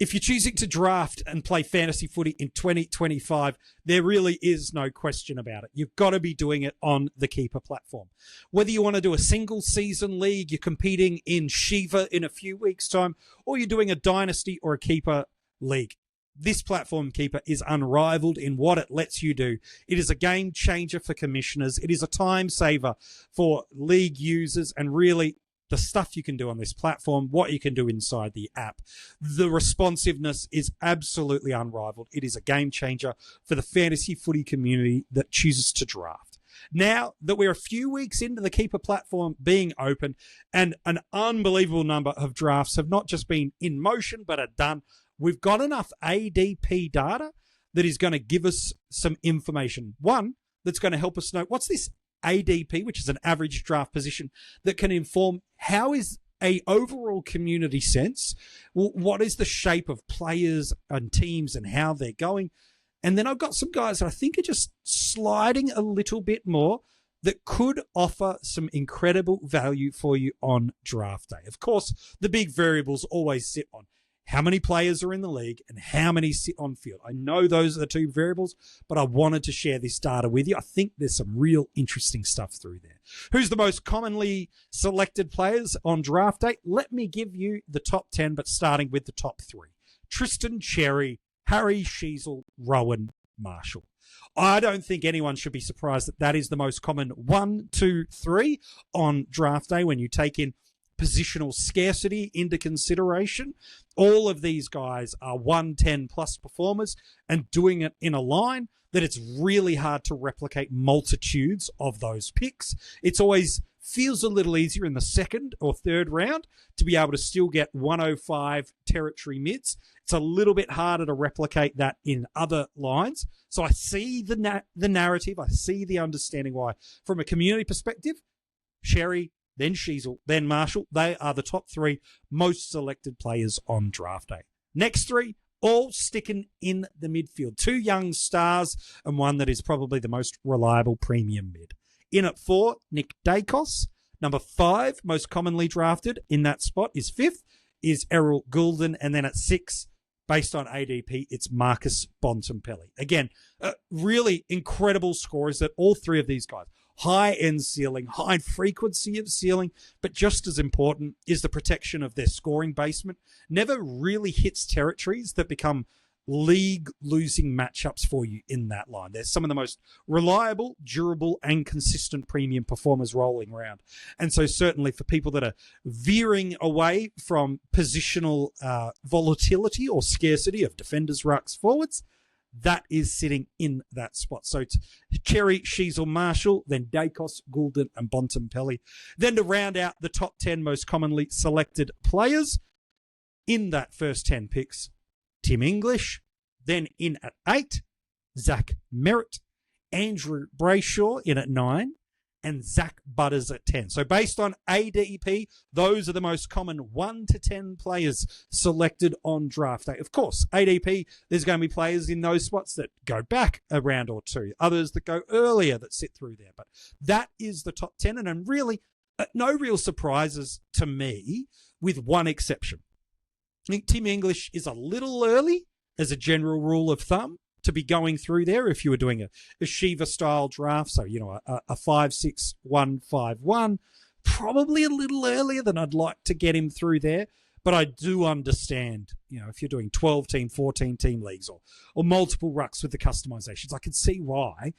If you're choosing to draft and play fantasy footy in 2025, there really is no question about it. You've got to be doing it on the Keeper platform. Whether you want to do a single season league, you're competing in Shiva in a few weeks' time, or you're doing a dynasty or a Keeper league, this platform, Keeper, is unrivaled in what it lets you do. It is a game changer for commissioners. It is a time saver for league users, and really the stuff you can do on this platform, what you can do inside the app. The responsiveness is absolutely unrivaled. It is a game changer for the fantasy footy community that chooses to draft. Now that we're a few weeks into the Keeper platform being open, and an unbelievable number of drafts have not just been in motion but are done, we've got enough ADP data that is going to give us some information. One, that's going to help us know what's this ADP, which is an average draft position, that can inform how is a overall community sense, what is the shape of players and teams and how they're going. And then I've got some guys that I think are just sliding a little bit more that could offer some incredible value for you on draft day. Of course, the big variables always sit on how many players are in the league and how many sit on field. I know those are the two variables, but I wanted to share this data with you. I think there's some real interesting stuff through there. Who's the most commonly selected players on draft day? Let me give you the top 10, but starting with the top 3. Tristan Cherry, Harry Sheasel, Rowan Marshall. I don't think anyone should be surprised that that is the most common 1, 2, 3 on draft day when you take in positional scarcity into consideration. All of these guys are 110 plus performers and doing it in a line that it's really hard to replicate multitudes of those picks. It's always feels a little easier in the second or third round to be able to still get 105 territory mids. It's a little bit harder to replicate that in other lines. So I see the narrative. I see the understanding why. From a community perspective, Sherry, then Sheasel, then Marshall, they are the top 3 most selected players on draft day. Next 3, all sticking in the midfield. 2 young stars and one that is probably the most reliable premium mid. In at 4, Nick Dacos. Number 5, most commonly drafted in that spot is 5th, is Errol Goulden. And then at 6, based on ADP, it's Marcus Bontempelli. Again, really incredible scores that all 3 of these guys. High-end ceiling, high frequency of ceiling, but just as important is the protection of their scoring basement. Never really hits territories that become league-losing matchups for you in that line. They're some of the most reliable, durable, and consistent premium performers rolling around. And so certainly for people that are veering away from positional volatility or scarcity of defenders, rucks, forwards, that is sitting in that spot. So it's Cherry, Sheasel, Marshall, then Dacos, Goulden, and Bontempelli. Then to round out the top 10 most commonly selected players in that first 10 picks, Tim English. Then in at 8, Zach Merritt, Andrew Brayshaw in at 9, and Zach Butters at 10. So based on ADP, those are the most common 1 to 10 players selected on draft day. Of course, ADP, there's going to be players in those spots that go back a round or 2, others that go earlier that sit through there. But that is the top 10, and really no real surprises to me with one exception. I think Tim English is a little early as a general rule of thumb to be going through there if you were doing a Shiva-style draft. So, a 5-6-1-5-1, probably a little earlier than I'd like to get him through there. But I do understand, if you're doing 12-team, 14-team leagues or multiple rucks with the customizations, I can see why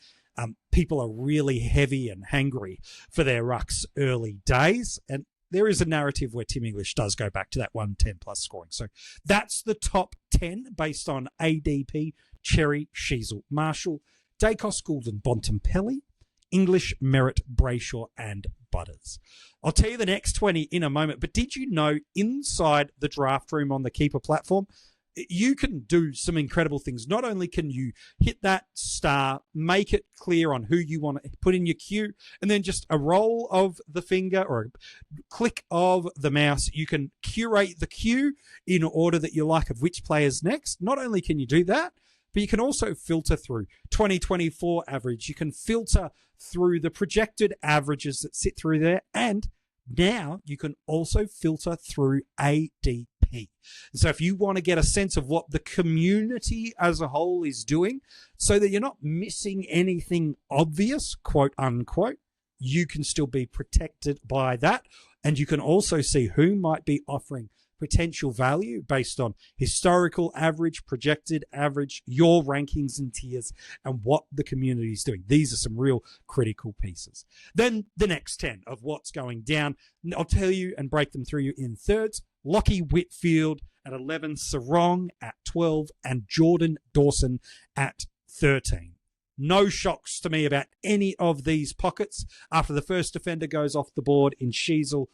people are really heavy and hangry for their rucks early days. And there is a narrative where Tim English does go back to that 110 plus scoring. So that's the top 10 based on ADP. Cherry, Sheasel, Marshall, Dacos, Goulden, Bontempelli, English, Merritt, Brayshaw, and Butters. I'll tell you the next 20 in a moment, but did you know inside the draft room on the Keeper platform, you can do some incredible things. Not only can you hit that star, make it clear on who you want to put in your queue, and then just a roll of the finger or a click of the mouse, you can curate the queue in order that you like of which player's next. Not only can you do that, but you can also filter through 2024 average. You can filter through the projected averages that sit through there. And now you can also filter through ADP. ADP. And so if you want to get a sense of what the community as a whole is doing so that you're not missing anything obvious, quote unquote, you can still be protected by that. And you can also see who might be offering potential value based on historical average, projected average, your rankings and tiers, and what the community is doing. These are some real critical pieces. Then the next 10 of what's going down, I'll tell you and break them through you in thirds. Lockie Whitfield at 11, Sarong at 12, and Jordan Dawson at 13. No shocks to me about any of these pockets. After the first defender goes off the board in Sheasel,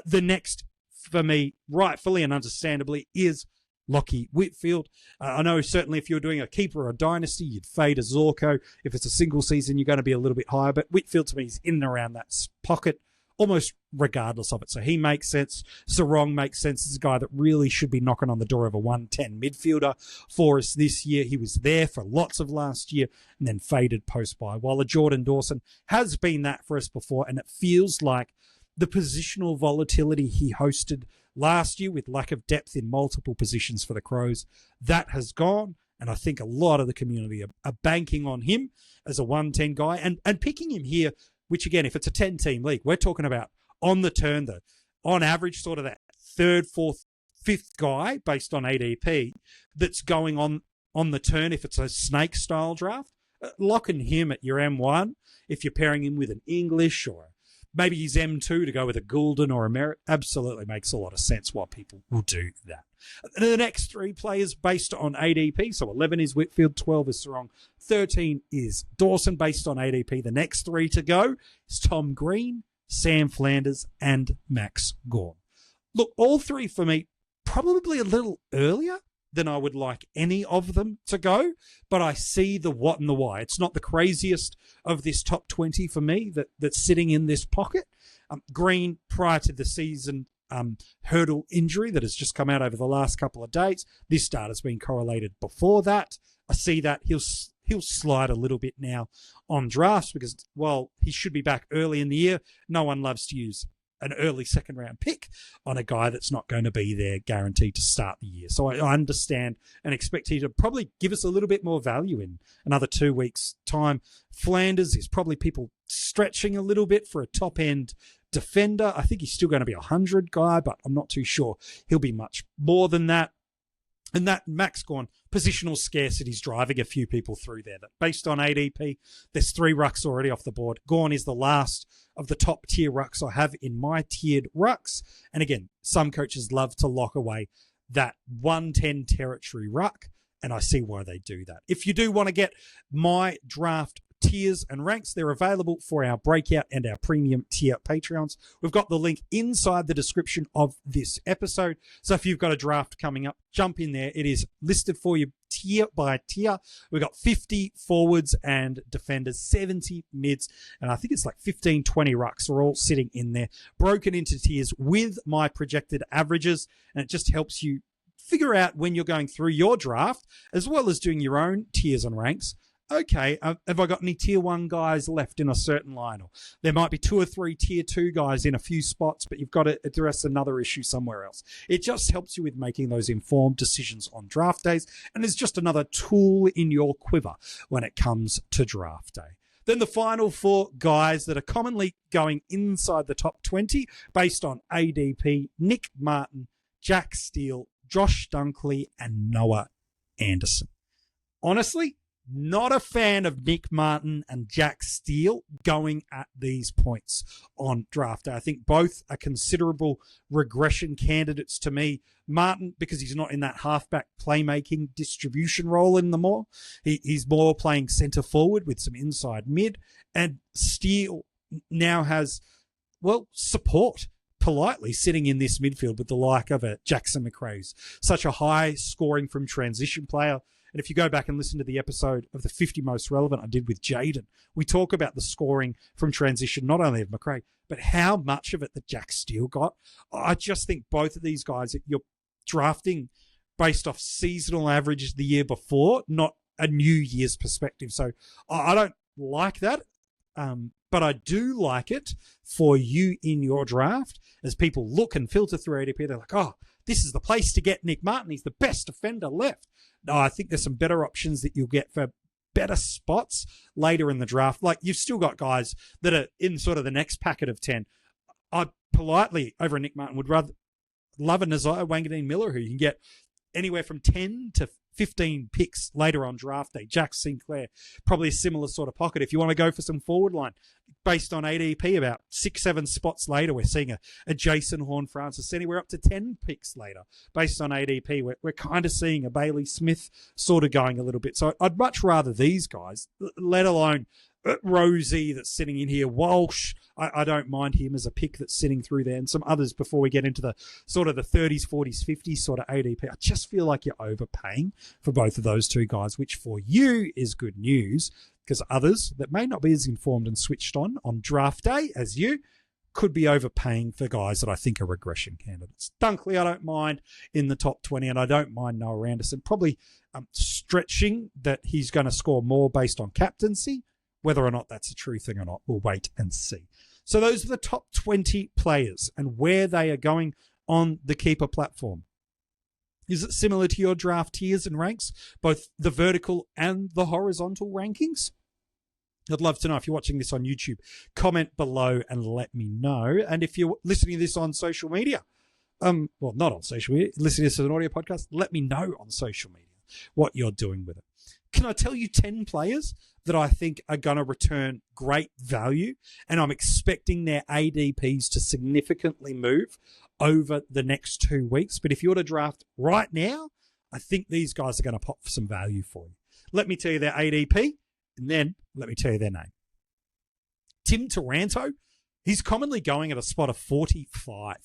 the next for me, rightfully and understandably, is Lockie Whitfield. I know certainly if you're doing a keeper or a dynasty, you'd fade a Zorko. If it's a single season, you're going to be a little bit higher. But Whitfield to me is in and around that pocket, almost regardless of it. So he makes sense. Sarong makes sense. He's a guy that really should be knocking on the door of a 110 midfielder for us this year. He was there for lots of last year and then faded post-buy, while a Jordan Dawson has been that for us before, and it feels like the positional volatility he hosted last year with lack of depth in multiple positions for the Crows, that has gone. And I think a lot of the community are banking on him as a 110 guy and picking him here, which again, if it's a 10-team league, we're talking about on the turn, on average, sort of that third, fourth, fifth guy based on ADP that's going on the turn if it's a snake style draft. Locking him at your M1, if you're pairing him with an English or maybe he's M2 to go with a Goulden or a Merritt, absolutely makes a lot of sense why people will do that. The next three players based on ADP, so 11 is Whitfield, 12 is Sarong, 13 is Dawson based on ADP. The next three to go is Tom Green, Sam Flanders, and Max Gawn. Look, all three for me, probably a little earlier than I would like any of them to go, but I see the what and the why. It's not the craziest of this top 20 for me that's sitting in this pocket. Green, prior to the season hurdle injury that has just come out over the last couple of days, this data's been correlated before that. I see that he'll slide a little bit now on drafts because, well, he should be back early in the year. No one loves to use an early second round pick on a guy that's not going to be there guaranteed to start the year. So I understand and expect he to probably give us a little bit more value in another 2 weeks' time. Flanders is probably people stretching a little bit for a top end defender. I think he's still going to be a 100 guy, but I'm not too sure he'll be much more than that. And that Max Gawn, positional scarcity is driving a few people through there. That based on ADP, there's 3 rucks already off the board. Gawn is the last of the top tier rucks I have in my tiered rucks. And again, some coaches love to lock away that 110 territory ruck, and I see why they do that. If you do want to get my draft tiers and ranks, they're available for our breakout and our premium tier Patreons. We've got the link inside the description of this episode. So if you've got a draft coming up, jump in there. It is listed for you tier by tier. We've got 50 forwards and defenders, 70 mids, and I think it's like 15, 20 rucks are all sitting in there, broken into tiers with my projected averages, and it just helps you figure out when you're going through your draft, as well as doing your own tiers and ranks. Okay, have I got any tier 1 guys left in a certain line? Or there might be 2 or 3 tier 2 guys in a few spots, but you've got to address another issue somewhere else. It just helps you with making those informed decisions on draft days, and is just another tool in your quiver when it comes to draft day. Then the final 4 guys that are commonly going inside the top 20 based on ADP: Nick Martin, Jack Steele, Josh Dunkley, and Noah Anderson. Honestly, not a fan of Nick Martin and Jack Steele going at these points on draft day. I think both are considerable regression candidates to me. Martin, because he's not in that halfback playmaking distribution role anymore. He's more playing centre forward with some inside mid. And Steele now has, well, support politely sitting in this midfield with the like of a Jackson McRae's. Such a high scoring from transition player. And if you go back and listen to the episode of the 50 Most Relevant I did with Jaden, we talk about the scoring from transition, not only of McRae, but how much of it that Jack Steele got. I just think both of these guys, you're drafting based off seasonal averages the year before, not a New Year's perspective. So I don't like that, but I do like it for you in your draft as people look and filter through ADP. They're like, oh, this is the place to get Nick Martin. He's the best defender left. No, I think there's some better options that you'll get for better spots later in the draft. Like, you've still got guys that are in sort of the next packet of 10. I politely, over a Nick Martin, would rather love a Nazaya Wanganeen Miller, who you can get anywhere from 10 to 15 picks later on draft day. Jack Sinclair, probably a similar sort of pocket. If you want to go for some forward line, based on ADP, about 6-7 spots later, we're seeing a Jason Horne-Francis anywhere up to 10 picks later. Based on ADP, we're kind of seeing a Bailey Smith sort of going a little bit. So I'd much rather these guys, let alone Rosie that's sitting in here, Walsh. I don't mind him as a pick that's sitting through there, and some others before we get into the sort of the 30s, 40s, 50s sort of ADP. I just feel like you're overpaying for both of those two guys, which for you is good news, because others that may not be as informed and switched on draft day as you could be overpaying for guys that I think are regression candidates. Dunkley, I don't mind in the top 20, and I don't mind Noah Anderson. Probably stretching that he's going to score more based on captaincy. Whether or not that's a true thing or not, we'll wait and see. So those are the top 20 players and where they are going on the Keeper platform. Is it similar to your draft tiers and ranks, both the vertical and the horizontal rankings? I'd love to know. If you're watching this on YouTube, comment below and let me know. And if you're listening to this on social media, well, not on social media, listening to this as an audio podcast, let me know on social media what you're doing with it. Can I tell you 10 players that I think are going to return great value, and I'm expecting their ADPs to significantly move over the next 2 weeks? But if you were to draft right now, I think these guys are going to pop for some value for you. Let me tell you their ADP, and then let me tell you their name. Tim Taranto, he's commonly going at a spot of 45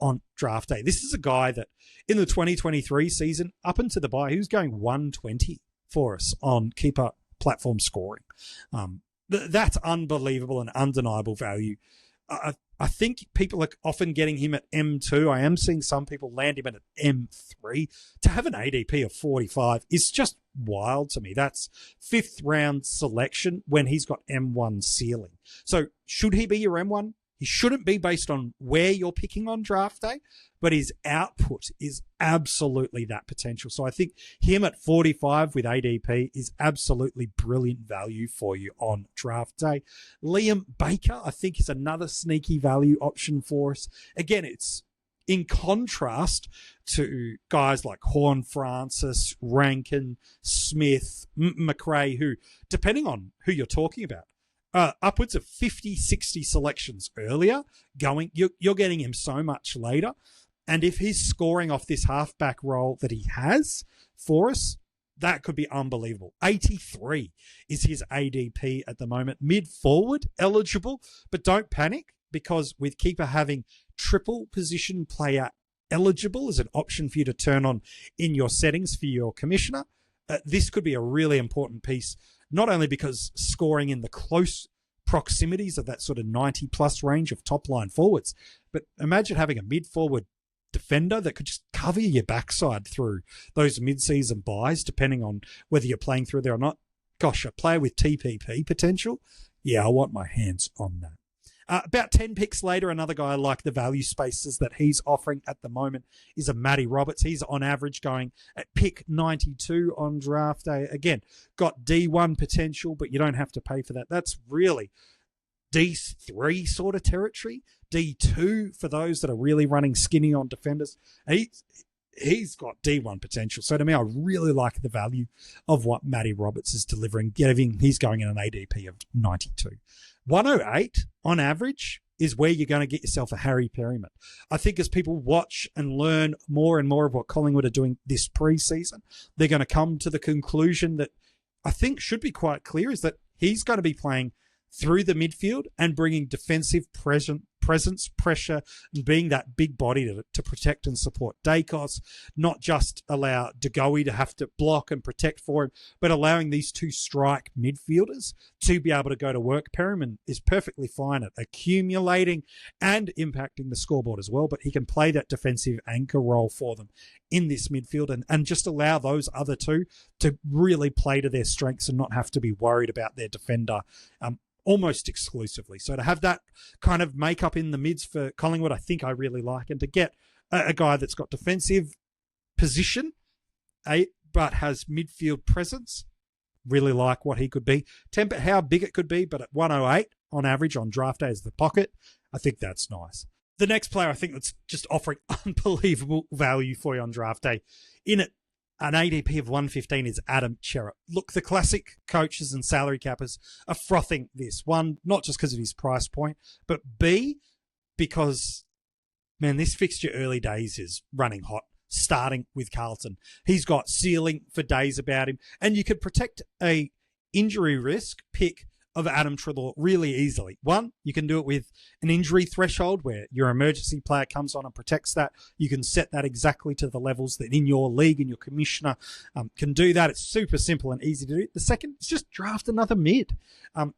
on draft day. This is a guy that in the 2023 season, up into the bye, he was going 120 for us on Keeper platform scoring. That's unbelievable and undeniable value. I think people are often getting him at M2. I am seeing some people land him at M3. To have an ADP of 45 is just wild to me. That's 5th round selection when he's got M1 ceiling. So should he be your M1? He shouldn't be based on where you're picking on draft day, but his output is absolutely that potential. So I think him at 45 with ADP is absolutely brilliant value for you on draft day. Liam Baker, I think, is another sneaky value option for us. Again, it's in contrast to guys like Horne-Francis, Rankin, Smith, McRae, who, depending on who you're talking about, upwards of 50, 60 selections earlier going. You're getting him so much later. And if he's scoring off this halfback role that he has for us, that could be unbelievable. 83 is his ADP at the moment. Mid-forward eligible, but don't panic, because with Keeper having triple position player eligible as an option for you to turn on in your settings for your commissioner, this could be a really important piece, not only because scoring in the close proximities of that sort of 90-plus range of top-line forwards, but imagine having a mid-forward defender that could just cover your backside through those mid-season buys, depending on whether you're playing through there or not. Gosh, a player with TPP potential? Yeah, I want my hands on that. About 10 picks later, another guy like the value spaces that he's offering at the moment is a Matty Roberts. He's on average going at pick 92 on draft day. Again, got D1 potential, but you don't have to pay for that. That's really D3 sort of territory. D2 for those that are really running skinny on defenders. He's got D1 potential. So to me, I really like the value of what Matty Roberts is delivering. He's going in an ADP of 92. 108 on average is where you're going to get yourself a Harry Perryman. I think as people watch and learn more and more of what Collingwood are doing this preseason, they're going to come to the conclusion that I think should be quite clear, is that he's going to be playing through the midfield and bringing defensive presence, pressure, and being that big body to protect and support Dacos, not just allow De Goey to have to block and protect for him, but allowing these two strike midfielders to be able to go to work. Perryman is perfectly fine at accumulating and impacting the scoreboard as well, but he can play that defensive anchor role for them in this midfield and just allow those other two to really play to their strengths and not have to be worried about their defender almost exclusively. So to have that kind of makeup in the mids for Collingwood, I think I really like. And to get a guy that's got defensive position, but has midfield presence. Really like what he could be. Temper how big it could be, but at 108 on average on draft day as the pocket, I think that's nice. The next player I think that's just offering unbelievable value for you on draft day in it, an ADP of 115 is Adam Chera. Look, the classic coaches and salary cappers are frothing this. One, not just because of his price point, but B, because, man, this fixture early days is running hot, starting with Carlton. He's got ceiling for days about him, and you could protect a injury risk pick of Adam Treloar really easily. One, you can do it with an injury threshold where your emergency player comes on and protects that. You can set that exactly to the levels that in your league and your commissioner can do that. It's super simple and easy to do. The second is just draft another mid.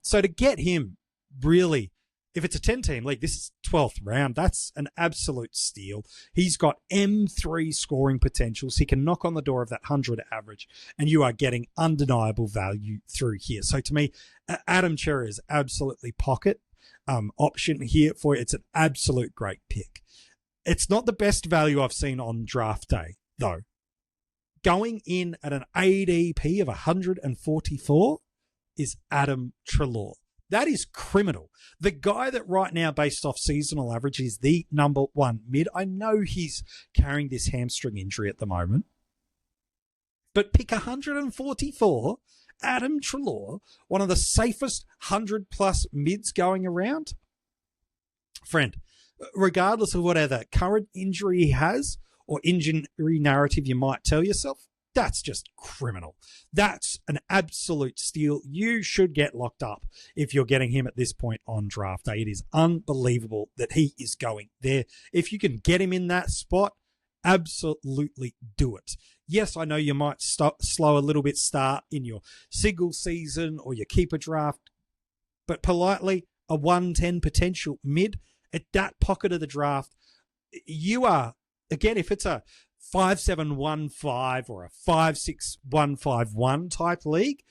So to get him really, if it's a 10-team league, this is 12th round. That's an absolute steal. He's got M3 scoring potentials. He can knock on the door of that 100 average, and you are getting undeniable value through here. So to me, Adam Chera is absolutely pocket option here for you. It's an absolute great pick. It's not the best value I've seen on draft day, though. Going in at an ADP of 144 is Adam Treloar. That is criminal. The guy that right now, based off seasonal average, is the number one mid. I know he's carrying this hamstring injury at the moment, but pick 144, Adam Treloar, one of the safest 100-plus mids going around. Friend, regardless of whatever current injury he has or injury narrative you might tell yourself, that's just criminal. That's an absolute steal. You should get locked up if you're getting him at this point on draft day. It is unbelievable that he is going there. If you can get him in that spot, absolutely do it. Yes, I know you might slow a little bit start in your single season or your keeper draft, but politely, a 110 potential mid at that pocket of the draft, you are, again, if it's a 5715 or a 56151 type league,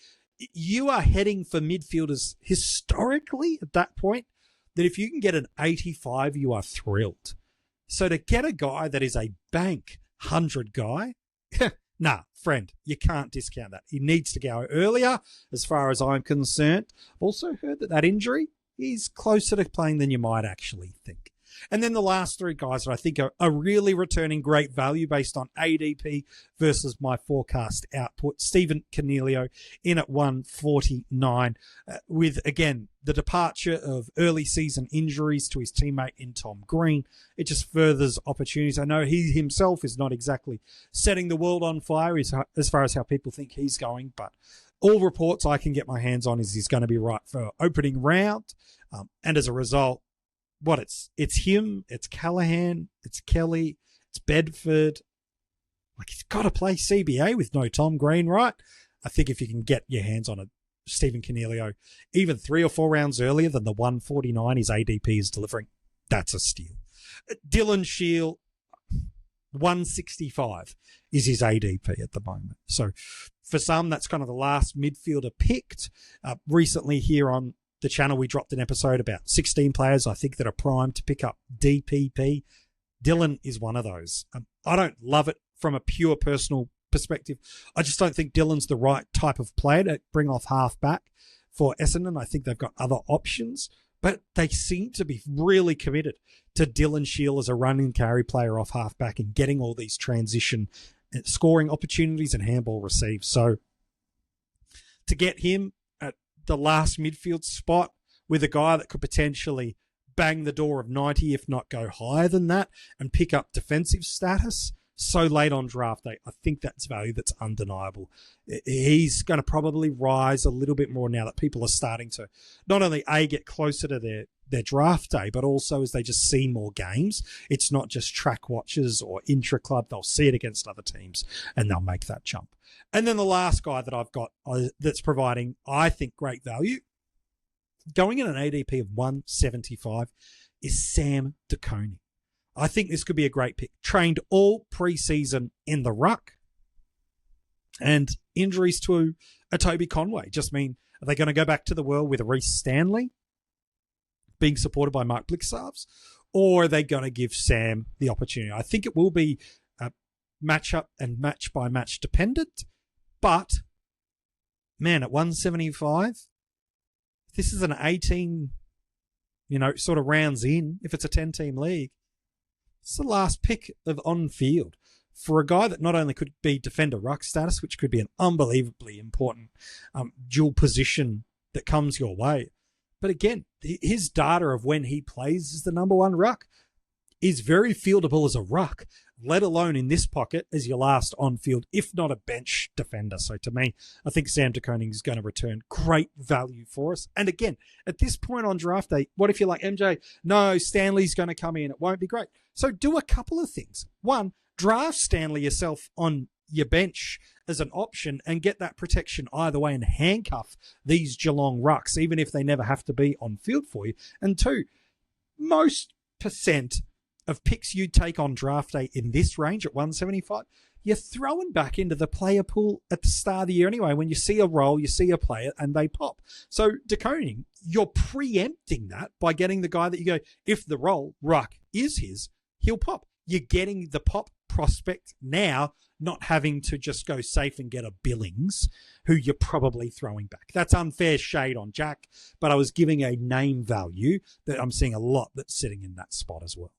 you are heading for midfielders historically at that point that if you can get an 85, you are thrilled. So to get a guy that is a bank 100 guy, nah, friend, you can't discount that. He needs to go earlier as far as I'm concerned. I've also heard that injury is closer to playing than you might actually think. And then the last three guys that I think are really returning great value based on ADP versus my forecast output. Stephen Cornelio in at 149 with, again, the departure of early season injuries to his teammate in Tom Green. It just furthers opportunities. I know he himself is not exactly setting the world on fire as far as how people think he's going, but all reports I can get my hands on is he's going to be right for opening round. And as a result, it's him, it's Callahan, it's Kelly, it's Bedford. Like, he's got to play CBA with no Tom Green, right? I think if you can get your hands on a Stephen Cornelio even 3 or 4 rounds earlier than the 149 his ADP is delivering, that's a steal. Dylan Shield, 165 is his ADP at the moment. So for some, that's kind of the last midfielder picked. Recently here on the channel, we dropped an episode about 16 players I think that are primed to pick up DPP. Dylan is one of those. I don't love it from a pure personal perspective. I just don't think Dylan's the right type of player to bring off half back for Essendon. I think they've got other options, but they seem to be really committed to Dylan Shield as a run and carry player off half back and getting all these transition scoring opportunities and handball receives. So to get him at the last midfield spot with a guy that could potentially bang the door of 90, if not go higher than that, and pick up defensive status so late on draft day, I think that's value that's undeniable. He's going to probably rise a little bit more now that people are starting to not only get closer to their draft day, but also as they just see more games. It's not just track watches or intra-club. They'll see it against other teams and they'll make that jump. And then the last guy that I've got that's providing, I think, great value, going in an ADP of 175, is Sam DeConey. I think this could be a great pick. Trained all preseason in the ruck, and injuries to a Toby Conway just mean, are they going to go back to the world with a Reece Stanley being supported by Mark Blixarves? or are they going to give Sam the opportunity? I think it will be matchup and match-by-match dependent, but, man, at 175, this is an 18, sort of rounds in, if it's a 10-team league, it's the last pick of on-field for a guy that not only could be defender ruck status, which could be an unbelievably important dual position that comes your way. But again, his data of when he plays as the number one ruck is very fieldable as a ruck, let alone in this pocket as your last on-field, if not a bench defender. So to me, I think Sam De Koning is going to return great value for us. And again, at this point on draft day, what if you're like, MJ, no, Stanley's going to come in. It won't be great. So do a couple of things. One, draft Stanley yourself on your bench as an option and get that protection either way and handcuff these Geelong rucks, even if they never have to be on field for you. And two, most percent of picks you take on draft day in this range at 175, you're throwing back into the player pool at the start of the year anyway. When you see a role, you see a player, and they pop. So De Koning, you're preempting that by getting the guy that you go, if the role, ruck, is his, he'll pop. You're getting the pop prospect now, not having to just go safe and get a Billings, who you're probably throwing back. That's unfair shade on Jack, but I was giving a name value that I'm seeing a lot that's sitting in that spot as well.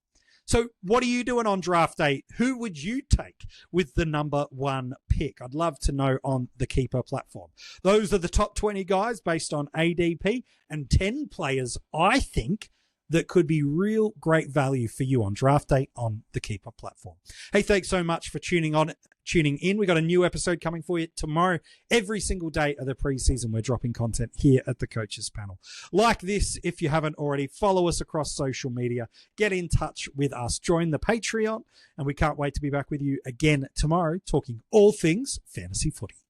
So what are you doing on draft day? Who would you take with the number one pick? I'd love to know on the Keeper platform. Those are the top 20 guys based on ADP and 10 players, I think, that could be real great value for you on draft day on the Keeper platform. Hey, thanks so much for tuning in. We got a new episode coming for you tomorrow. Every single day of the preseason, we're dropping content here at the Coaches Panel. Like this, if you haven't already, follow us across social media. Get in touch with us. Join the Patreon, and we can't wait to be back with you again tomorrow talking all things fantasy footy.